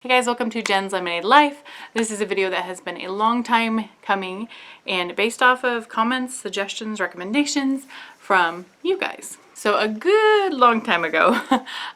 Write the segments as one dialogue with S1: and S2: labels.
S1: Hey guys, welcome to Jen's Lemonade Life. This is a video that has been a long time coming and based off of comments, suggestions, recommendations from you guys. So a good long time ago,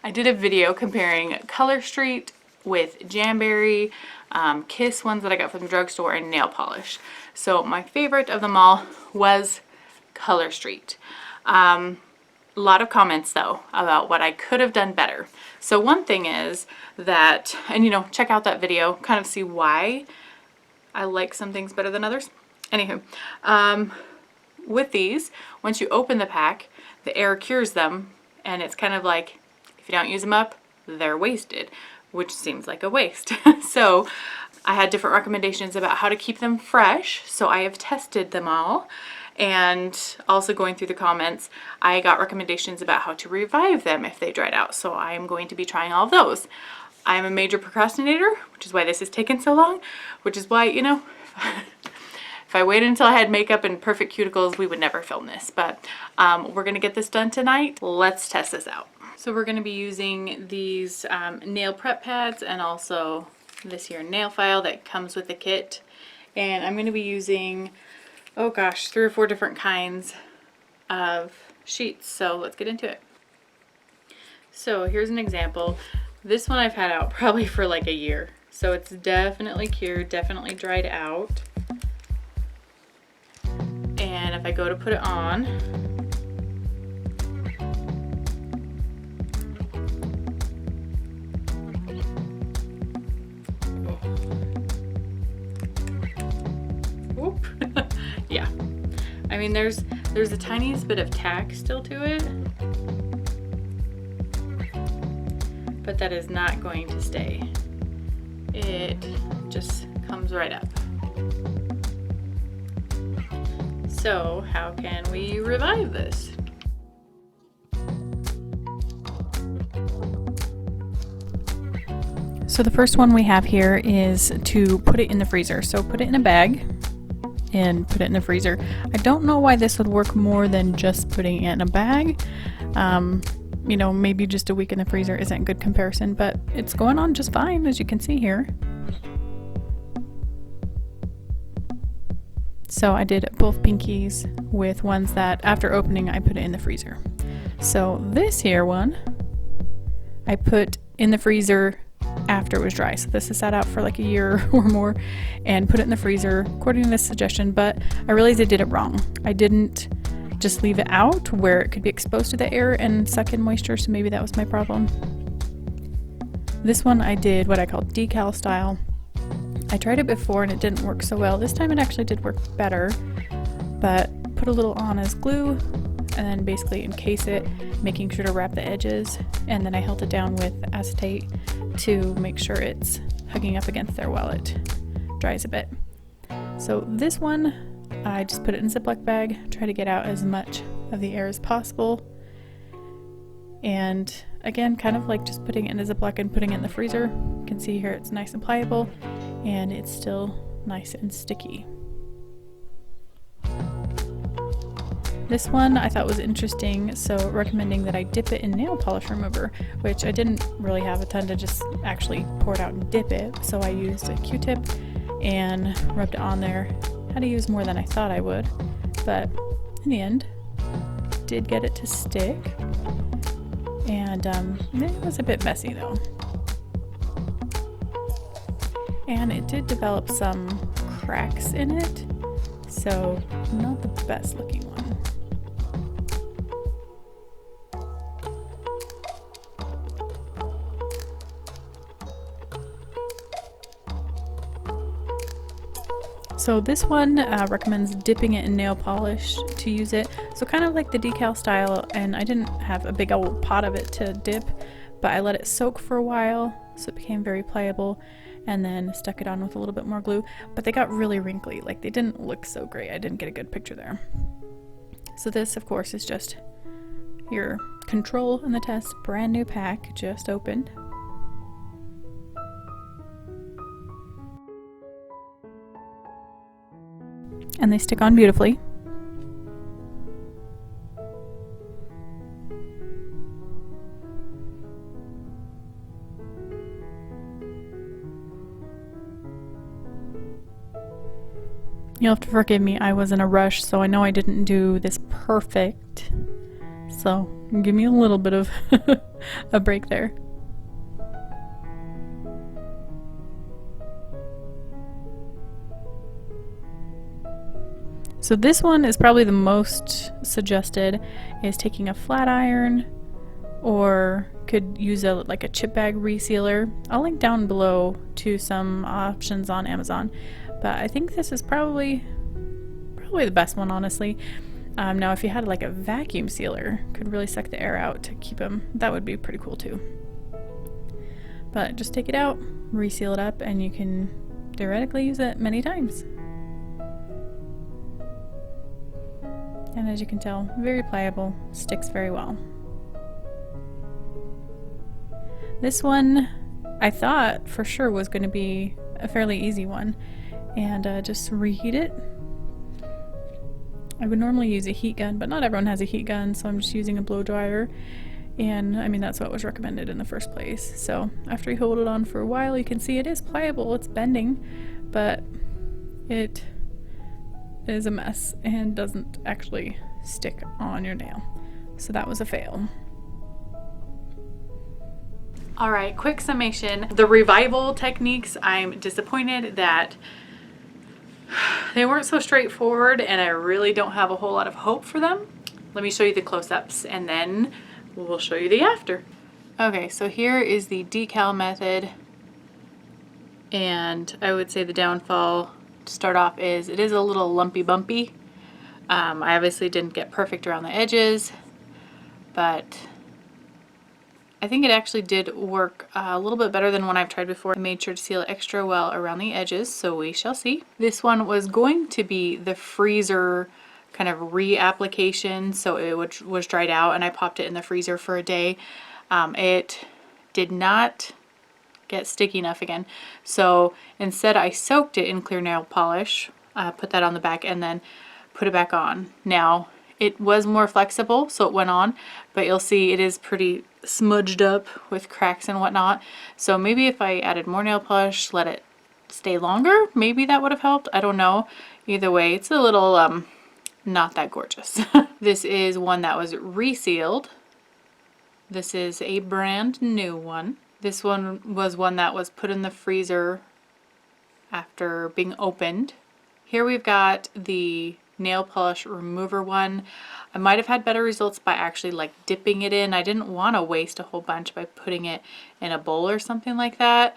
S1: I did a video comparing Color Street with Jamberry, Kiss ones that I got from the drugstore, and nail polish. So my favorite of them all was Color Street. A lot of comments though about what I could have done better. So one thing is that, and check out that video, kind of see why I like some things better than others. Anywho, with these, once you open the pack, the air cures them, and it's kind of like, if you don't use them up, they're wasted, which seems like a waste. So I had different recommendations about how to keep them fresh, so I have tested them all. And also going through the comments, I got recommendations about how to revive them if they dried out. So I am going to be trying all of those. I'm a major procrastinator, which is why this has taken so long, which is why, if I waited until I had makeup and perfect cuticles, we would never film this. But we're going to get this done tonight. Let's test this out. So we're going to be using these nail prep pads and also this here nail file that comes with the kit. And I'm going to be using, oh gosh, 3 or 4 different kinds of sheets. So let's get into it. So here's an example. This one I've had out probably for like a year. So it's definitely cured, definitely dried out. And if I go to put it on, yeah, I mean there's the tiniest bit of tack still to it, but that is not going to stay. It just comes right up. So how can we revive this? So the first one we have here is to put it in the freezer. So put it in a bag and put it in the freezer. I don't know why this would work more than just putting it in a bag. Maybe just a week in the freezer isn't a good comparison, but it's going on just fine, as you can see here. So I did both pinkies with ones that after opening I put it in the freezer. So this here one I put in the freezer after it was dry. So this is sat out for like a year or more and put it in the freezer according to this suggestion, but I realized I did it wrong. I didn't just leave it out where it could be exposed to the air and suck in moisture, so maybe that was my problem. This one I did what I call decal style. I tried it before and it didn't work so well. This time it actually did work better, but put a little on as glue and then basically encase it, making sure to wrap the edges, and then I held it down with acetate to make sure it's hugging up against there while it dries a bit. So this one, I just put it in a Ziploc bag, try to get out as much of the air as possible. And again, kind of like just putting it in a Ziploc and putting it in the freezer. You can see here it's nice and pliable and it's still nice and sticky. This one I thought was interesting, so recommending that I dip it in nail polish remover, which I didn't really have a ton to just actually pour it out and dip it. So I used a Q-tip and rubbed it on there. Had to use more than I thought I would, but in the end, did get it to stick. And it was a bit messy though. And it did develop some cracks in it, so not the best looking one. So this one recommends dipping it in nail polish to use it. So kind of like the decal style, and I didn't have a big old pot of it to dip, but I let it soak for a while so it became very pliable, and then stuck it on with a little bit more glue. But they got really wrinkly, like they didn't look so great. I didn't get a good picture there. So this of course is just your control in the test, brand new pack, just opened. And they stick on beautifully. You'll have to forgive me, I was in a rush, so I know I didn't do this perfect. So give me a little bit of a break there. So this one is probably the most suggested, is taking a flat iron, or could use a chip bag resealer. I'll link down below to some options on Amazon, but I think this is probably the best one, honestly. Now if you had like a vacuum sealer, could really suck the air out to keep them, that would be pretty cool too. But just take it out, reseal it up, and you can theoretically use it many times. And as you can tell, very pliable, sticks very well. This one I thought for sure was going to be a fairly easy one, and just reheat it. I would normally use a heat gun, but not everyone has a heat gun, so I'm just using a blow dryer. And I mean, that's what was recommended in the first place. So after you hold it on for a while, you can see it is pliable, it's bending, but it is a mess and doesn't actually stick on your nail. So that was a fail. All right, quick summation. The revival techniques, I'm disappointed that they weren't so straightforward, and I really don't have a whole lot of hope for them. Let me show you the close-ups and then we'll show you the after. Okay, so here is the decal method, and I would say the downfall to start off is it is a little lumpy bumpy. I obviously didn't get perfect around the edges, but I think it actually did work a little bit better than one I've tried before. I made sure to seal it extra well around the edges, so we shall see. This one was going to be the freezer kind of reapplication, so it was dried out, and I popped it in the freezer for a day. It did not get sticky enough again, so instead I soaked it in clear nail polish, put that on the back, and then put it back on. Now it was more flexible, so it went on, but you'll see it is pretty smudged up with cracks and whatnot. So maybe if I added more nail polish, let it stay longer, maybe that would have helped. I don't know. Either way, it's a little not that gorgeous. This is one that was resealed. This is a brand new one. This one was one that was put in the freezer after being opened. Here we've got the nail polish remover one. I might have had better results by actually like dipping it in. I didn't want to waste a whole bunch by putting it in a bowl or something like that,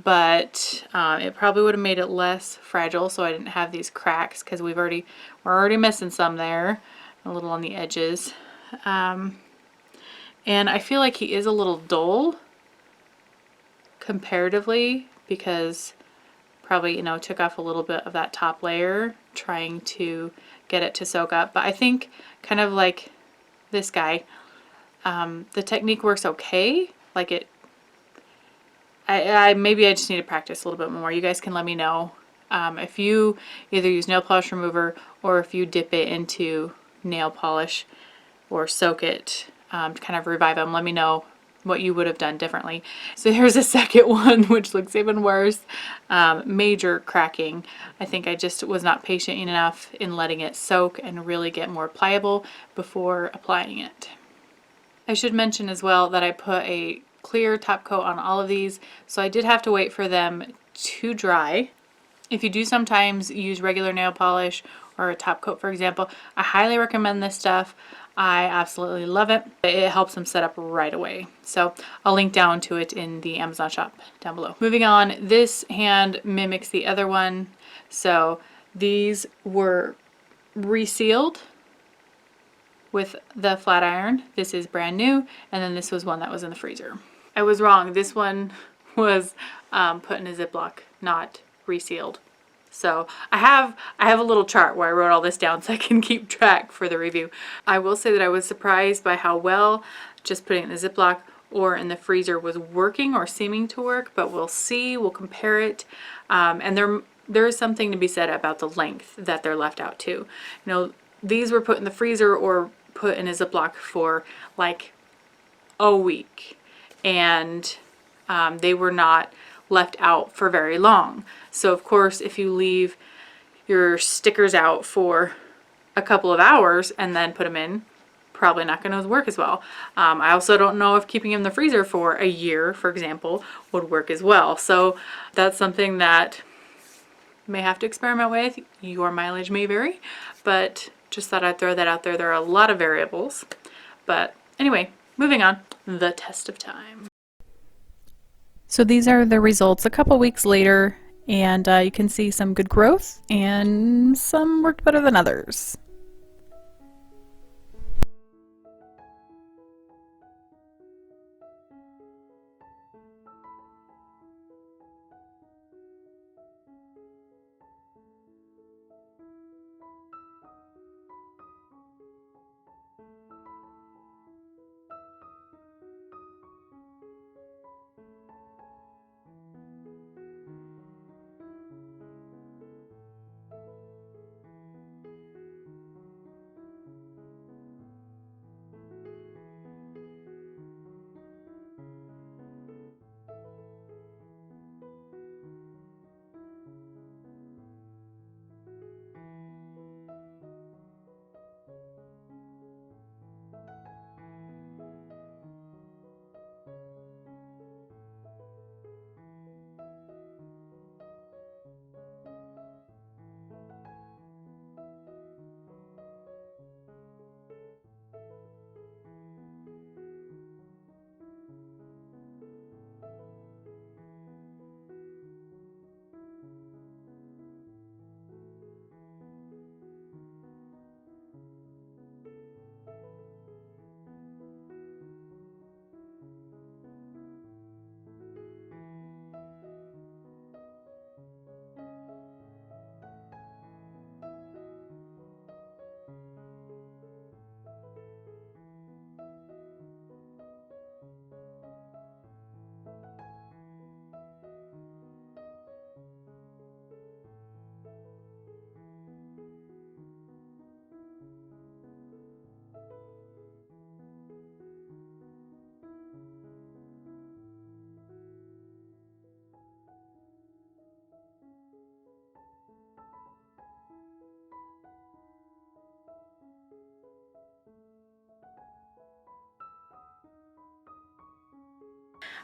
S1: but it probably would have made it less fragile, so I didn't have these cracks, because we're already missing some there, a little on the edges. And I feel like he is a little dull comparatively, because probably, you know, took off a little bit of that top layer trying to get it to soak up. But I think kind of like this guy, the technique works okay. Like maybe I just need to practice a little bit more. You guys can let me know if you either use nail polish remover or if you dip it into nail polish or soak it to kind of revive them. Let me know what you would have done differently. So here's a second one, which looks even worse. Major cracking. I think I just was not patient enough in letting it soak and really get more pliable before applying it. I should mention as well that I put a clear top coat on all of these, so I did have to wait for them to dry. If you do sometimes use regular nail polish or a top coat, for example, I highly recommend this stuff. I absolutely love it. It helps them set up right away. So I'll link down to it in the Amazon shop down below. Moving on, this hand mimics the other one. So these were resealed with the flat iron. This is brand new, and then this was one that was in the freezer. I was wrong. This one was put in a Ziploc, not resealed. So I have a little chart where I wrote all this down so I can keep track for the review. I will say that I was surprised by how well just putting it in a Ziploc or in the freezer was working or seeming to work, but we'll see, we'll compare it. And there is something to be said about the length that they're left out too. You know, these were put in the freezer or put in a Ziploc for like a week, and they were not left out for very long. So of course, if you leave your stickers out for a couple of hours and then put them in, probably not going to work as well. I also don't know if keeping them in the freezer for a year, for example, would work as well. So that's something that you may have to experiment with. Your mileage may vary, but just thought I'd throw that out there. There are a lot of variables. But anyway, moving on. The test of time. So these are the results a couple weeks later, and you can see some good growth and some worked better than others.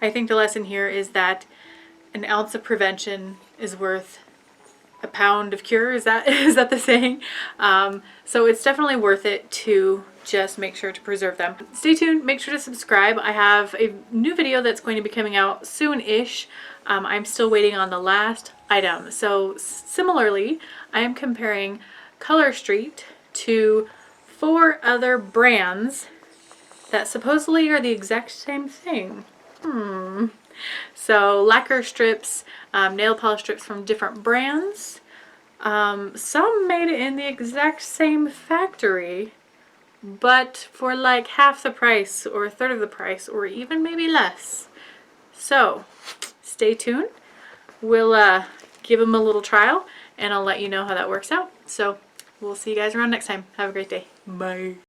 S1: I think the lesson here is that an ounce of prevention is worth a pound of cure. Is that the saying? So it's definitely worth it to just make sure to preserve them. Stay tuned. Make sure to subscribe. I have a new video that's going to be coming out soon-ish. I'm still waiting on the last item. So similarly, I am comparing Color Street to 4 other brands that supposedly are the exact same thing. So lacquer strips, nail polish strips from different brands. Some made it in the exact same factory, but for like half the price or a third of the price or even maybe less. So stay tuned. We'll give them a little trial and I'll let you know how that works out. So we'll see you guys around next time. Have a great day. Bye.